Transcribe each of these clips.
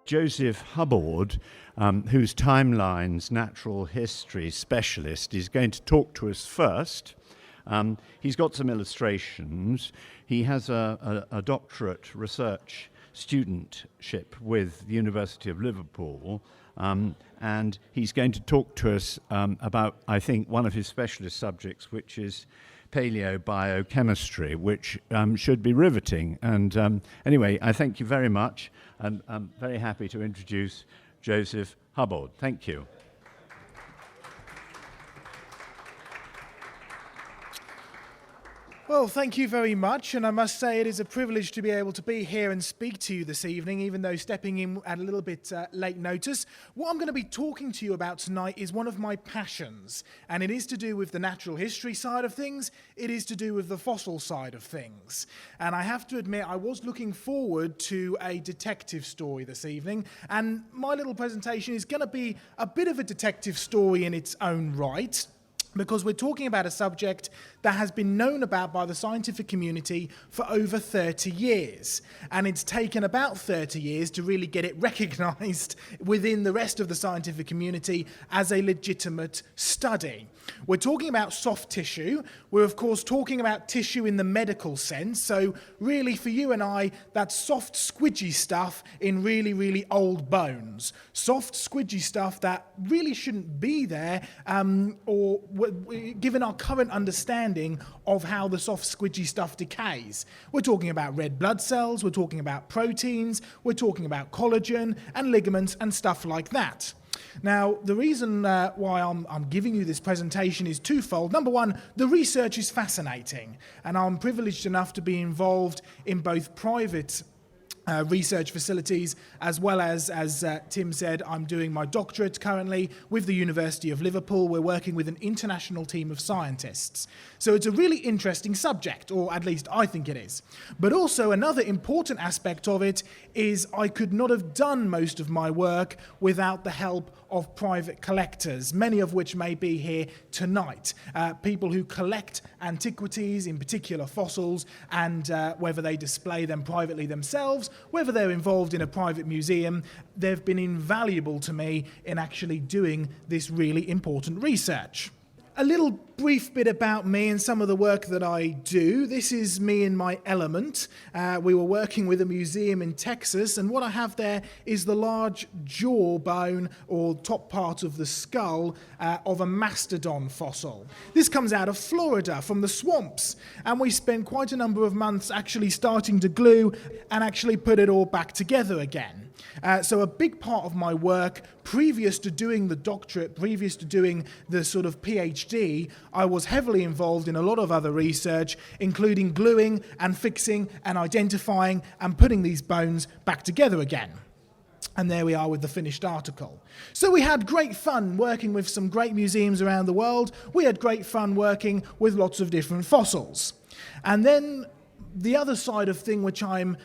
Joseph Hubbard, who's TimeLine's natural history specialist, is going to talk to us first. He's got some illustrations. He has a doctorate research studentship with the University of Liverpool, and he's going to talk to us about, I think, one of his specialist subjects, which is paleobiochemistry, which should be riveting. And anyway, I thank you very much, and I'm very happy to introduce Joseph Hubbard. Thank you. Well, thank you very much, and I must say it is a privilege to be able to be here and speak to you this evening, even though stepping in at a little bit late notice. What I'm going to be talking to you about tonight is one of my passions, and it is to do with the natural history side of things. It is to do with the fossil side of things. And I have to admit, I was looking forward to a detective story this evening, and my little presentation is going to be a bit of a detective story in its own right, because we're talking about a subject that has been known about by the scientific community for over 30 years. And it's taken about 30 years to really get it recognised within the rest of the scientific community as a legitimate study. We're talking about soft tissue. We're, of course, talking about tissue in the medical sense. So really, for you and I, that's soft, squidgy stuff in really, really old bones. Soft, squidgy stuff that really shouldn't be there, or given our current understanding of how the soft, squidgy stuff decays. We're talking about red blood cells, we're talking about proteins, we're talking about collagen and ligaments and stuff like that. Now, the reason why I'm giving you this presentation is twofold. Number one, the research is fascinating, and I'm privileged enough to be involved in both private research facilities, as well as Tim said, I'm doing my doctorate currently with the University of Liverpool. We're working with an international team of scientists. So it's a really interesting subject, or at least I think it is. But also another important aspect of it is I could not have done most of my work without the help of private collectors, many of which may be here tonight. People who collect antiquities, in particular fossils, and whether they display them privately themselves, whether they're involved in a private museum, they've been invaluable to me in actually doing this really important research. A little brief bit about me and some of the work that I do. This is me in my element. We were working with a museum in Texas, and what I have there is the large jawbone, or top part of the skull, of a mastodon fossil. This comes out of Florida, from the swamps, and we spent quite a number of months actually starting to glue and actually put it all back together again. So a big part of my work, previous to doing the doctorate, previous to doing the sort of PhD, I was heavily involved in a lot of other research, including gluing and fixing and identifying and putting these bones back together again. And there we are with the finished article. So we had great fun working with some great museums around the world. We had great fun working with lots of different fossils. And then the other side of thing, which I'm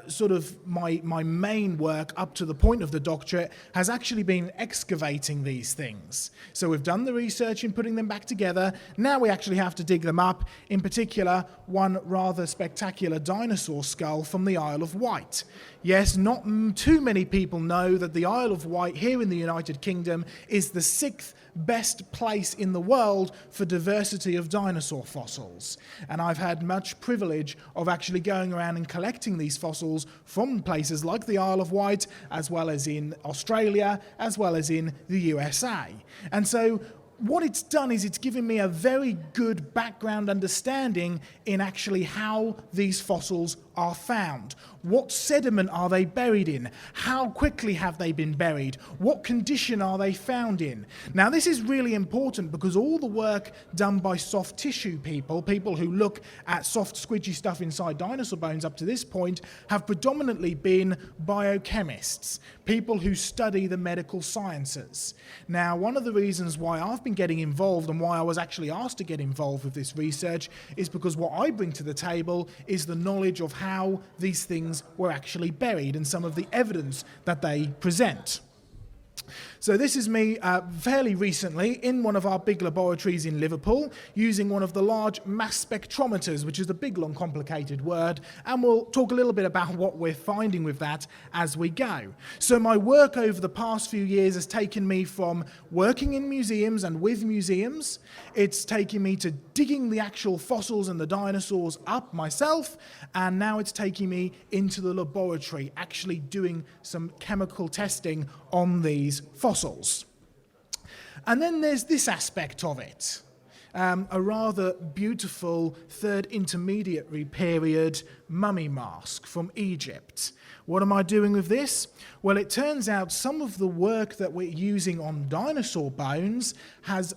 sort of my main work up to the point of the doctorate, has actually been excavating these things. So we've done the research in putting them back together. Now we actually have to dig them up, in particular, one rather spectacular dinosaur skull from the Isle of Wight. Yes, not too many people know that the Isle of Wight here in the United Kingdom is the 6th best place in the world for diversity of dinosaur fossils. And I've had much privilege of actually going around and collecting these fossils from places like the Isle of Wight, as well as in Australia, as well as in the USA. And so what it's done is it's given me a very good background understanding in actually how these fossils are found. What sediment are they buried in? How quickly have they been buried? What condition are they found in? Now, this is really important because all the work done by soft tissue people who look at soft, squidgy stuff inside dinosaur bones up to this point, have predominantly been biochemists, people who study the medical sciences. Now, one of the reasons why I've been getting involved and why I was actually asked to get involved with this research is because what I bring to the table is the knowledge of how these things were actually buried and some of the evidence that they present. So this is me fairly recently in one of our big laboratories in Liverpool using one of the large mass spectrometers, which is a big, long, complicated word, and we'll talk a little bit about what we're finding with that as we go. So my work over the past few years has taken me from working in museums and with museums. It's taken me to digging the actual fossils and the dinosaurs up myself, and now it's taking me into the laboratory, actually doing some chemical testing on these fossils. And then there's this aspect of it, a rather beautiful third intermediary period mummy mask from Egypt. What am I doing with this? Well, it turns out some of the work that we're using on dinosaur bones has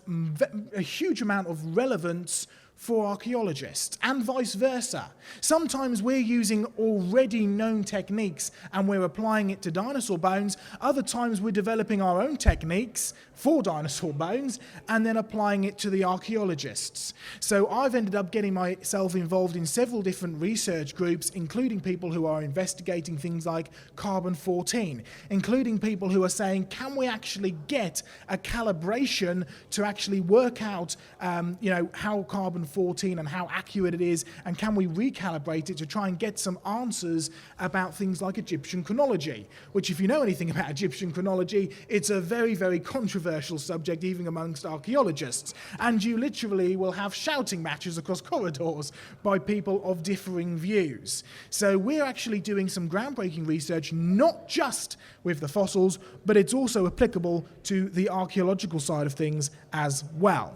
a huge amount of relevance for archaeologists, and vice versa. Sometimes we're using already known techniques and we're applying it to dinosaur bones. Other times we're developing our own techniques for dinosaur bones and then applying it to the archaeologists. So I've ended up getting myself involved in several different research groups, including people who are investigating things like carbon-14, including people who are saying, can we actually get a calibration to actually work out how carbon-14 and how accurate it is, and can we recalibrate it to try and get some answers about things like Egyptian chronology, which, if you know anything about Egyptian chronology, it's a very, very controversial subject even amongst archaeologists, and you literally will have shouting matches across corridors by people of differing views. So we're actually doing some groundbreaking research, not just with the fossils, but it's also applicable to the archaeological side of things as well.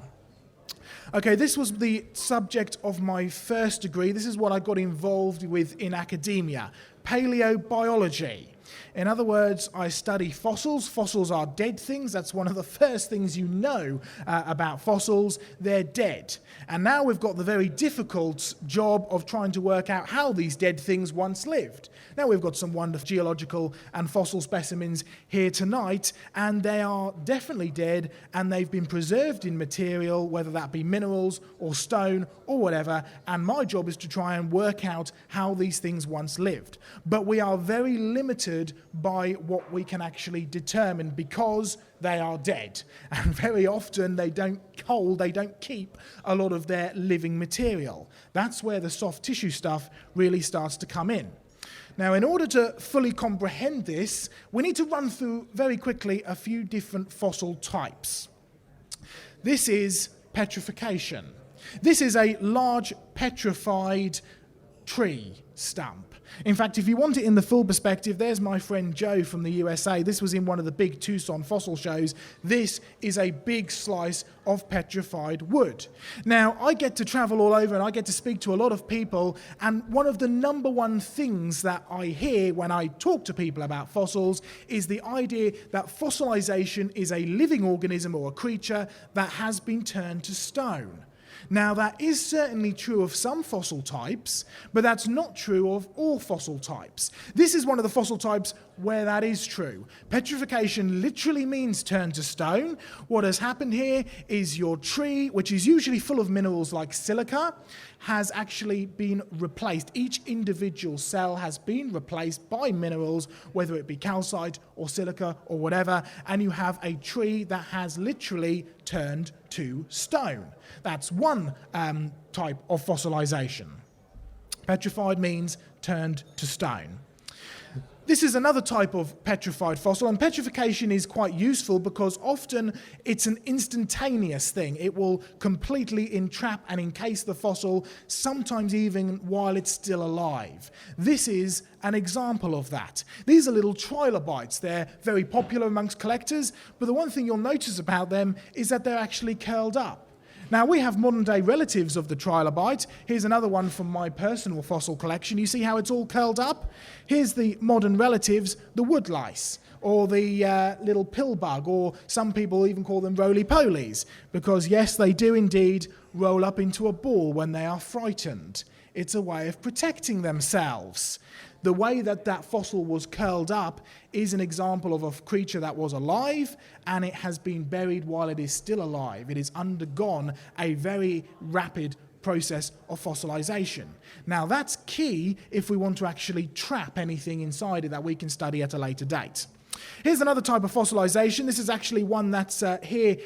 Okay, this was the subject of my first degree. This is what I got involved with in academia, paleobiology. In other words, I study fossils. Fossils are dead things. That's one of the first things you know about fossils. They're dead. And now we've got the very difficult job of trying to work out how these dead things once lived. Now we've got some wonderful geological and fossil specimens here tonight, and they are definitely dead, and they've been preserved in material, whether that be minerals or stone or whatever, and my job is to try and work out how these things once lived. But we are very limited by what we can actually determine because they are dead, and very often they don't keep a lot of their living material. That's where the soft tissue stuff really starts to come in. Now, in order to fully comprehend this, we need to run through very quickly a few different fossil types. This is petrification. This is a large petrified tree stump. In fact, if you want it in the full perspective, there's my friend Joe from the USA. This was in one of the big Tucson fossil shows. This is a big slice of petrified wood. Now, I get to travel all over and I get to speak to a lot of people, and one of the number one things that I hear when I talk to people about fossils is the idea that fossilization is a living organism or a creature that has been turned to stone. Now, that is certainly true of some fossil types, but that's not true of all fossil types. This is one of the fossil types where that is true. Petrification literally means turned to stone. What has happened here is your tree, which is usually full of minerals like silica, has actually been replaced. Each individual cell has been replaced by minerals, whether it be calcite or silica or whatever, and you have a tree that has literally turned to stone. That's one type of fossilization. Petrified means turned to stone. This is another type of petrified fossil, and petrification is quite useful because often it's an instantaneous thing. It will completely entrap and encase the fossil, sometimes even while it's still alive. This is an example of that. These are little trilobites. They're very popular amongst collectors, but the one thing you'll notice about them is that they're actually curled up. Now, we have modern-day relatives of the trilobite. Here's another one from my personal fossil collection. You see how it's all curled up? Here's the modern relatives, the woodlice, or the little pill bug, or some people even call them roly-polies, because, yes, they do indeed roll up into a ball when they are frightened. It's a way of protecting themselves. The way that that fossil was curled up is an example of a creature that was alive, and it has been buried while it is still alive. It has undergone a very rapid process of fossilization. Now, that's key if we want to actually trap anything inside it that we can study at a later date. Here's another type of fossilization. This is actually one that's here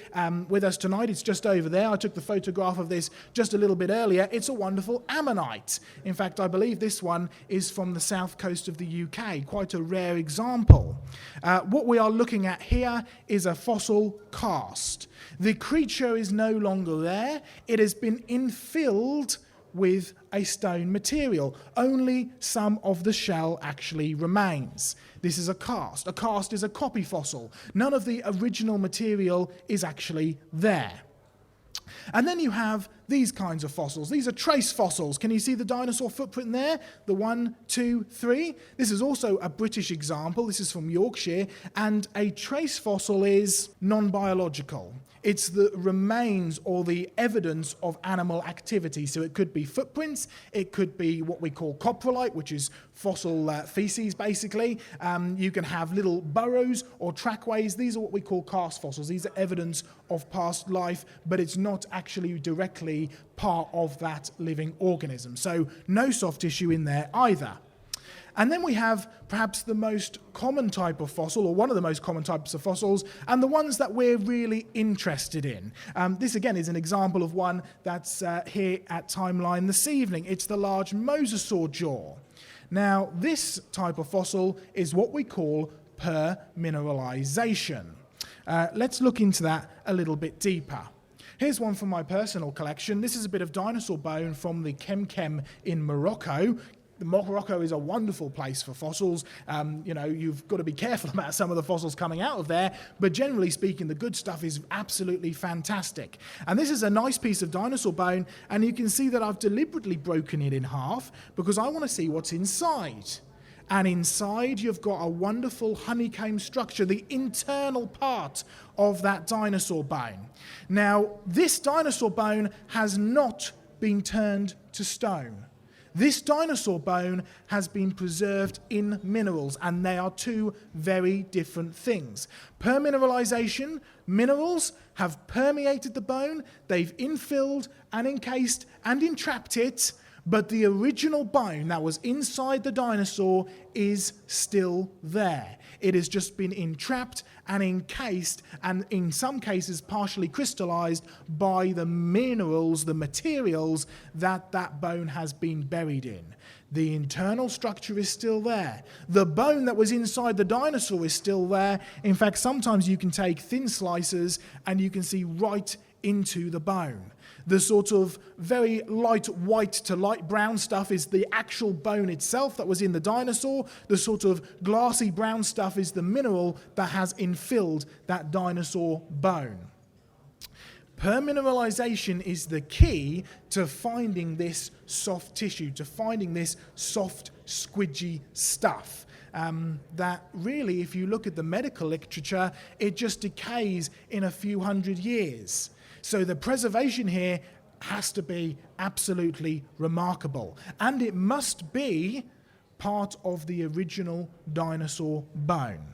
with us tonight. It's just over there. I took the photograph of this just a little bit earlier. It's a wonderful ammonite. In fact, I believe this one is from the south coast of the UK. Quite a rare example. What we are looking at here is a fossil cast. The creature is no longer there. It has been infilled with a stone material. Only some of the shell actually remains. This is a cast. A cast is a copy fossil. None of the original material is actually there. And then you have these kinds of fossils. These are trace fossils. Can you see the dinosaur footprint there? The 1, 2, 3. This is also a British example. This is from Yorkshire. And a trace fossil is non-biological. It's the remains or the evidence of animal activity. So it could be footprints. It could be what we call coprolite, which is fossil feces, basically. You can have little burrows or trackways. These are what we call cast fossils. These are evidence of past life, but it's not actually directly part of that living organism. So no soft tissue in there either. And then we have perhaps the most common type of fossil, or one of the most common types of fossils, and the ones that we're really interested in. This, again, is an example of one that's here at TimeLine this evening. It's the large mosasaur jaw. Now, this type of fossil is what we call permineralization. Let's look into that a little bit deeper. Here's one from my personal collection. This is a bit of dinosaur bone from the Kemkem in Morocco. Morocco is a wonderful place for fossils. You've got to be careful about some of the fossils coming out of there, but generally speaking, the good stuff is absolutely fantastic. And this is a nice piece of dinosaur bone, and you can see that I've deliberately broken it in half because I want to see what's inside. And inside, you've got a wonderful honeycomb structure, the internal part of that dinosaur bone. Now, this dinosaur bone has not been turned to stone. This dinosaur bone has been preserved in minerals, and they are two very different things. Permineralization, minerals have permeated the bone, they've infilled and encased and entrapped it, but the original bone that was inside the dinosaur is still there. It has just been entrapped and encased, and in some cases partially crystallized by the minerals, the materials that bone has been buried in. The internal structure is still there. The bone that was inside the dinosaur is still there. In fact, sometimes you can take thin slices and you can see right into the bone. The sort of very light white to light brown stuff is the actual bone itself that was in the dinosaur. The sort of glassy brown stuff is the mineral that has infilled that dinosaur bone. Permineralization is the key to finding this soft tissue, to finding this soft, squidgy stuff. That really, if you look at the medical literature, it just decays in a few hundred years. So the preservation here has to be absolutely remarkable. And it must be part of the original dinosaur bone.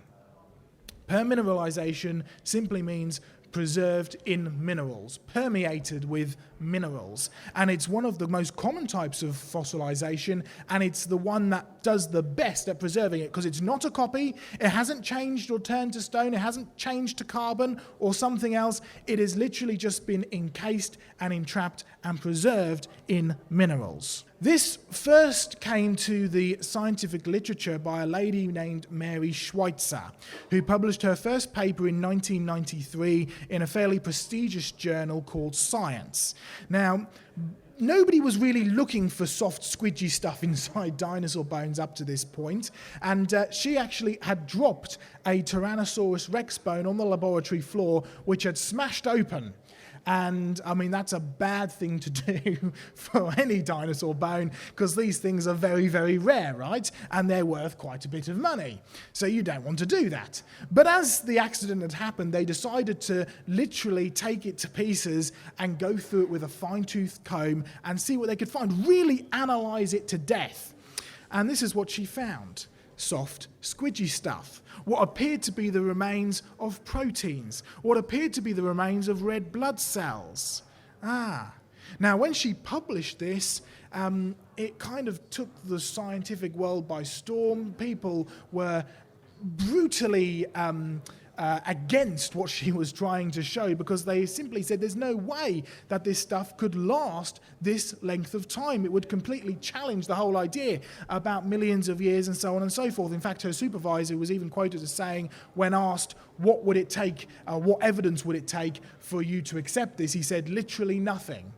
Permineralization simply means preserved in minerals, permeated with minerals. And it's one of the most common types of fossilization, and it's the one that does the best at preserving it because it's not a copy, it hasn't changed or turned to stone, it hasn't changed to carbon or something else. It has literally just been encased and entrapped and preserved in minerals. This first came to the scientific literature by a lady named Mary Schweitzer, who published her first paper in 1993 in a fairly prestigious journal called Science. Now, nobody was really looking for soft, squidgy stuff inside dinosaur bones up to this point, and she actually had dropped a Tyrannosaurus rex bone on the laboratory floor, which had smashed open. And, I mean, that's a bad thing to do for any dinosaur bone because these things are very, very rare, right? And they're worth quite a bit of money. So you don't want to do that. But as the accident had happened, they decided to literally take it to pieces and go through it with a fine-toothed comb and see what they could find, really analyze it to death. And this is what she found. Soft, squidgy stuff. What appeared to be the remains of proteins. What appeared to be the remains of red blood cells. Now, when she published this, it kind of took the scientific world by storm. People were brutally against what she was trying to show, because they simply said there's no way that this stuff could last this length of time. It would completely challenge the whole idea about millions of years and so on and so forth. In fact, her supervisor was even quoted as saying, when asked what would it take, what evidence would it take for you to accept this, he said literally nothing.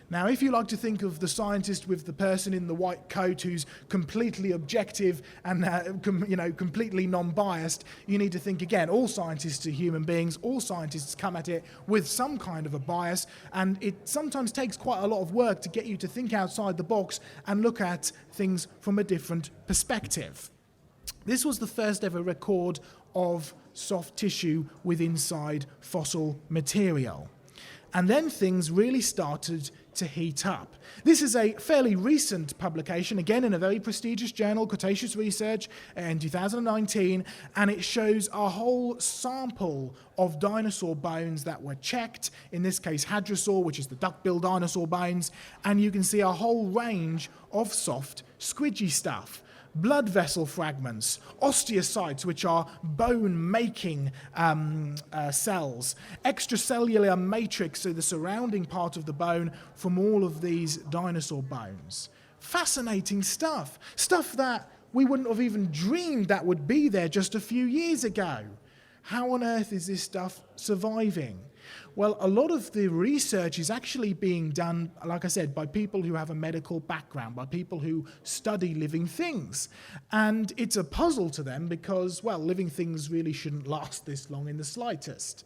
Now, if you like to think of the scientist with the person in the white coat who's completely objective and completely non-biased, you need to think again. All scientists are human beings. All scientists come at it with some kind of a bias, and it sometimes takes quite a lot of work to get you to think outside the box and look at things from a different perspective. This was the first ever record of soft tissue with inside fossil material. And then things really started to heat up. This is a fairly recent publication, again in a very prestigious journal, Cretaceous Research, in 2019, and it shows a whole sample of dinosaur bones that were checked, in this case hadrosaur, which is the duck-billed dinosaur bones, and you can see a whole range of soft, squidgy stuff. Blood vessel fragments, osteocytes, which are bone-making cells, extracellular matrix, so the surrounding part of the bone from all of these dinosaur bones. Fascinating stuff. Stuff that we wouldn't have even dreamed that would be there just a few years ago. How on earth is this stuff surviving? Well, a lot of the research is actually being done, like I said, by people who have a medical background, by people who study living things. And it's a puzzle to them because, well, living things really shouldn't last this long in the slightest.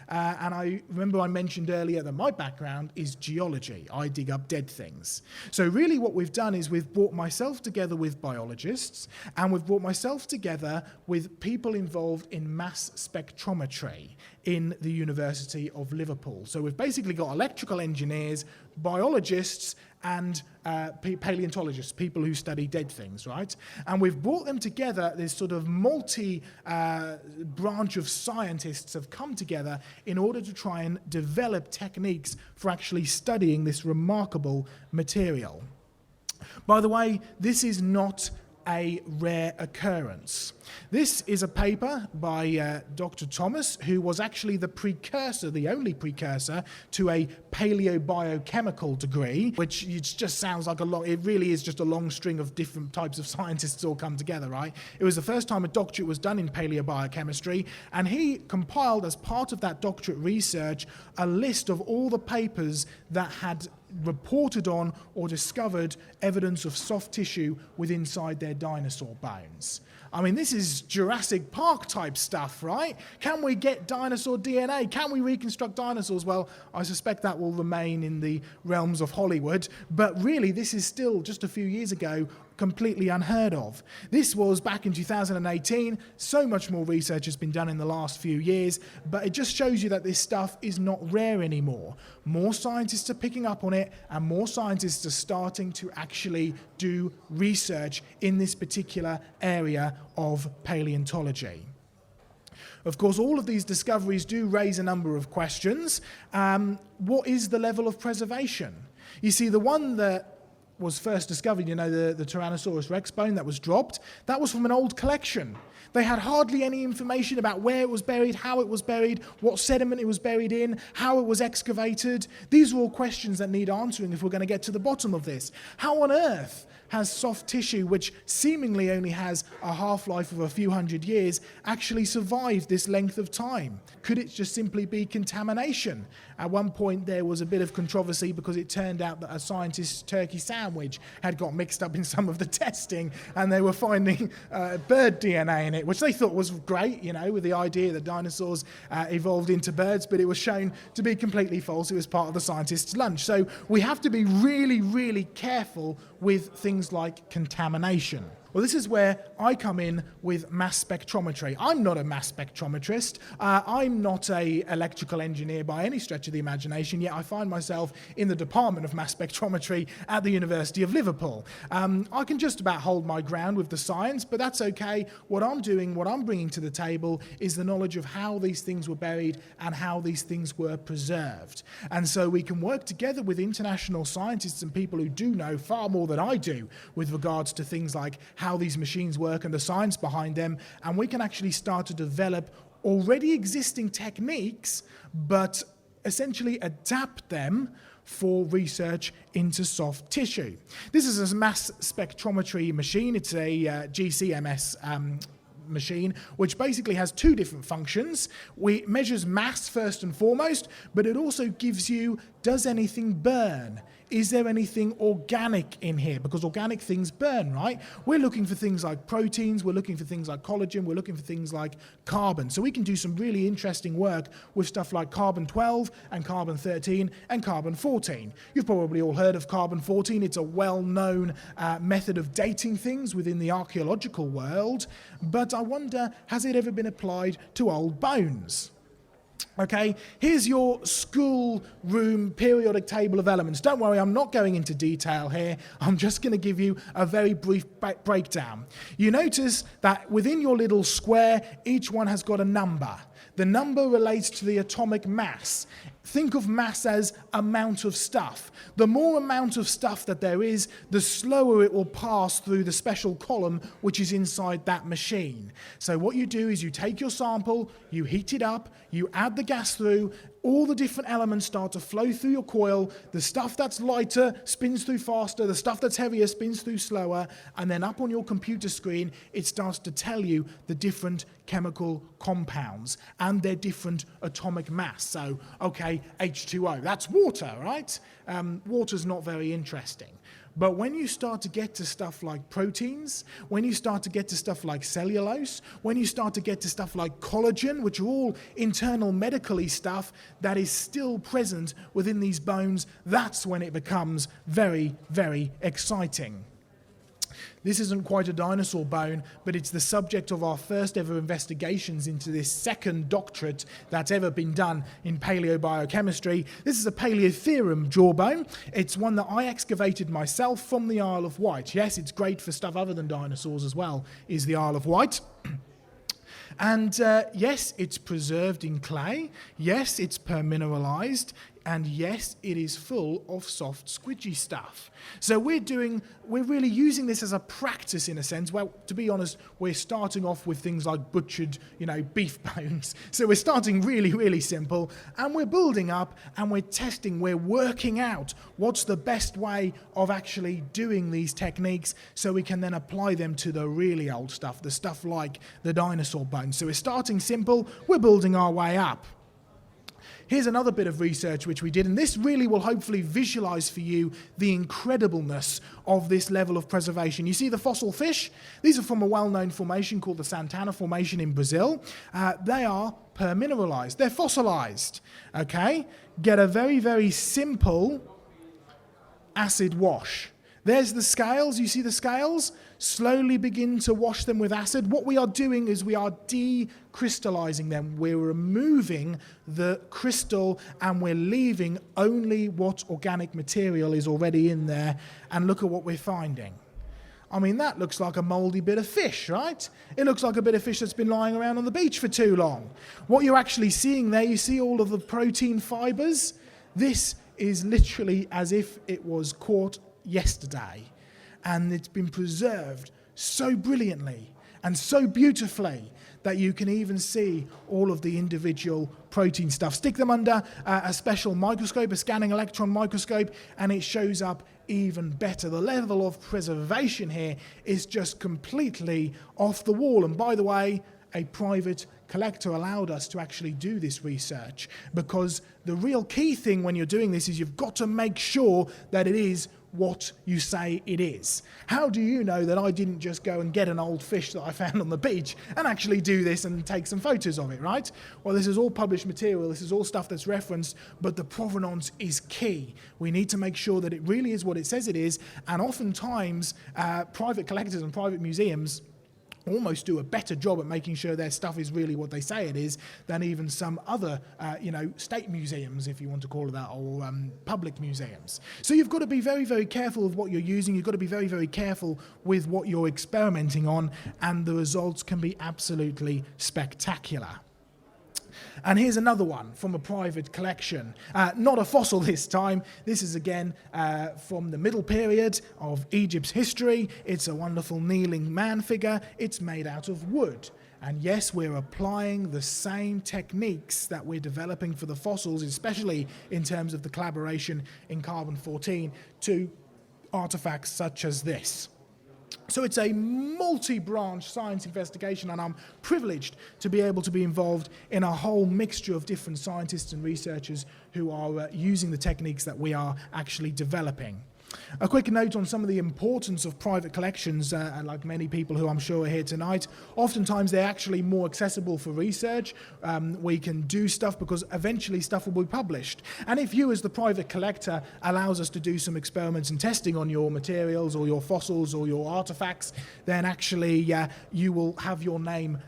And I remember I mentioned earlier that my background is geology. I dig up dead things. So really what we've done is we've brought myself together with biologists, and we've brought myself together with people involved in mass spectrometry in the University of Liverpool. So we've basically got electrical engineers, biologists, and paleontologists, people who study dead things, right? And we've brought them together. This sort of branch of scientists have come together in order to try and develop techniques for actually studying this remarkable material. By the way, this is not a rare occurrence. This is a paper by Dr. Thomas, who was actually the precursor, the only precursor, to a paleobiochemical degree, which just sounds like it really is just a long string of different types of scientists all come together, right? It was the first time a doctorate was done in paleobiochemistry, and he compiled, as part of that doctorate research, a list of all the papers that had reported on or discovered evidence of soft tissue with inside their dinosaur bones. I mean, this is Jurassic Park type stuff, right? Can we get dinosaur DNA? Can we reconstruct dinosaurs? Well, I suspect that will remain in the realms of Hollywood, but really this is still, just a few years ago, completely unheard of. This was back in 2018. So much more research has been done in the last few years, but it just shows you that this stuff is not rare anymore. More scientists are picking up on it, and more scientists are starting to actually do research in this particular area of paleontology. Of course, all of these discoveries do raise a number of questions. What is the level of preservation? You see, the one that was first discovered, the Tyrannosaurus rex bone that was dropped, that was from an old collection. They had hardly any information about where it was buried, how it was buried, what sediment it was buried in, how it was excavated. These are all questions that need answering if we're going to get to the bottom of this. How on earth has soft tissue, which seemingly only has a half-life of a few hundred years, actually survived this length of time? Could it just simply be contamination? At one point there was a bit of controversy because it turned out that a scientist's turkey sandwich had got mixed up in some of the testing, and they were finding bird DNA in it, which they thought was great, with the idea that dinosaurs evolved into birds, but it was shown to be completely false. It was part of the scientist's lunch. So we have to be really, really careful with things like contamination. Well, this is where I come in with mass spectrometry. I'm not a mass spectrometrist. I'm not an electrical engineer by any stretch of the imagination, yet I find myself in the department of mass spectrometry at the University of Liverpool. I can just about hold my ground with the science, but that's okay. What I'm bringing to the table is the knowledge of how these things were buried and how these things were preserved. And so we can work together with international scientists and people who do know far more than I do with regards to things like how these machines work and the science behind them, and we can actually start to develop already existing techniques, but essentially adapt them for research into soft tissue. This is a mass spectrometry machine. It's a GCMS machine, which basically has two different functions. It measures mass first and foremost, but it also gives you, does anything burn? Is there anything organic in here? Because organic things burn, right? We're looking for things like proteins, we're looking for things like collagen, we're looking for things like carbon. So we can do some really interesting work with stuff like carbon-12 and carbon-13 and carbon-14. You've probably all heard of carbon-14. It's a well-known method of dating things within the archaeological world. But I wonder, has it ever been applied to old bones? Okay, here's your school room periodic table of elements. Don't worry, I'm not going into detail here. I'm just going to give you a very brief breakdown. You notice that within your little square, each one has got a number. The number relates to the atomic mass. Think of mass as amount of stuff. The more amount of stuff that there is, the slower it will pass through the special column which is inside that machine. So what you do is you take your sample, you heat it up, you add the gas through, all the different elements start to flow through your coil. The stuff that's lighter spins through faster, the stuff that's heavier spins through slower, and then up on your computer screen, it starts to tell you the different chemical compounds and their different atomic mass. So, okay, H2O, that's water, right? Water's not very interesting. But when you start to get to stuff like proteins, when you start to get to stuff like cellulose, when you start to get to stuff like collagen, which are all internal medically stuff that is still present within these bones, that's when it becomes very, very exciting. This isn't quite a dinosaur bone, but it's the subject of our first ever investigations into this second doctorate that's ever been done in paleobiochemistry. This is a Paleotherum jawbone. It's one that I excavated myself from the Isle of Wight. Yes, it's great for stuff other than dinosaurs as well, is the Isle of Wight. And yes, it's preserved in clay. Yes, it's permineralized. And yes, it is full of soft, squidgy stuff. So we're really using this as a practice in a sense. Well, to be honest, we're starting off with things like butchered, beef bones. So we're starting really, really simple, and we're building up, and we're testing, we're working out what's the best way of actually doing these techniques so we can then apply them to the really old stuff, the stuff like the dinosaur bones. So we're starting simple, we're building our way up. Here's another bit of research which we did, and this really will hopefully visualize for you the incredibleness of this level of preservation. You see the fossil fish? These are from a well-known formation called the Santana Formation in Brazil. They are permineralized. They're fossilized. Okay? Get a very, very simple acid wash. There's the scales. You see the scales? Slowly begin to wash them with acid. What we are doing is we are decrystallizing them. We're removing the crystal and we're leaving only what organic material is already in there. And look at what we're finding. I mean, that looks like a moldy bit of fish, right? It looks like a bit of fish that's been lying around on the beach for too long. What you're actually seeing there, you see all of the protein fibers? This is literally as if it was caught yesterday, and it's been preserved so brilliantly and so beautifully that you can even see all of the individual protein stuff. Stick them under a special microscope, a scanning electron microscope, and it shows up even better. The level of preservation here is just completely off the wall. And by the way, a private collector allowed us to actually do this research, because the real key thing when you're doing this is you've got to make sure that it is what you say it is. How do you know that I didn't just go and get an old fish that I found on the beach and actually do this and take some photos of it, right? Well, this is all published material, this is all stuff that's referenced, but the provenance is key. We need to make sure that it really is what it says it is, and oftentimes private collectors and private museums almost do a better job at making sure their stuff is really what they say it is than even some other, state museums, if you want to call it that, or public museums. So you've got to be very, very careful of what you're using. You've got to be very, very careful with what you're experimenting on, and the results can be absolutely spectacular. And here's another one from a private collection. Not a fossil this time. This is again from the middle period of Egypt's history. It's a wonderful kneeling man figure. It's made out of wood. And yes, we're applying the same techniques that we're developing for the fossils, especially in terms of the collaboration in carbon-14, to artifacts such as this. So it's a multi-branch science investigation, and I'm privileged to be able to be involved in a whole mixture of different scientists and researchers who are using the techniques that we are actually developing. A quick note on some of the importance of private collections, and like many people who I'm sure are here tonight, oftentimes they're actually more accessible for research. We can do stuff because eventually stuff will be published. And if you as the private collector allows us to do some experiments and testing on your materials or your fossils or your artifacts, then actually you will have your name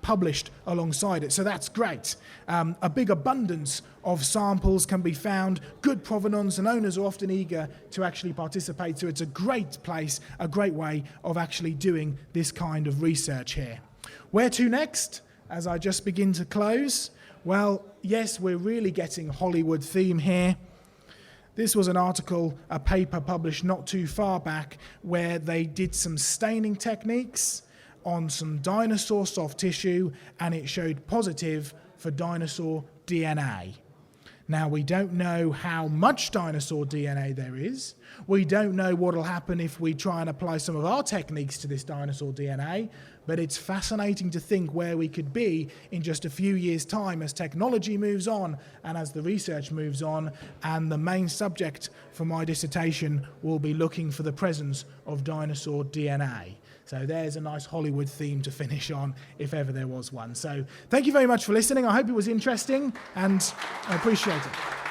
published alongside it. So that's great. A big abundance of samples can be found, good provenance, and owners are often eager to actually participate. So it's a great place, a great way of actually doing this kind of research here. Where to next, as I just begin to close? Well, yes, we're really getting Hollywood theme here. This was an article, a paper published not too far back, where they did some staining techniques on some dinosaur soft tissue, and it showed positive for dinosaur DNA. Now, we don't know how much dinosaur DNA there is. We don't know what will happen if we try and apply some of our techniques to this dinosaur DNA, but it's fascinating to think where we could be in just a few years' time as technology moves on and as the research moves on, and the main subject for my dissertation will be looking for the presence of dinosaur DNA. So there's a nice Hollywood theme to finish on, if ever there was one. So thank you very much for listening. I hope it was interesting, and I appreciate it.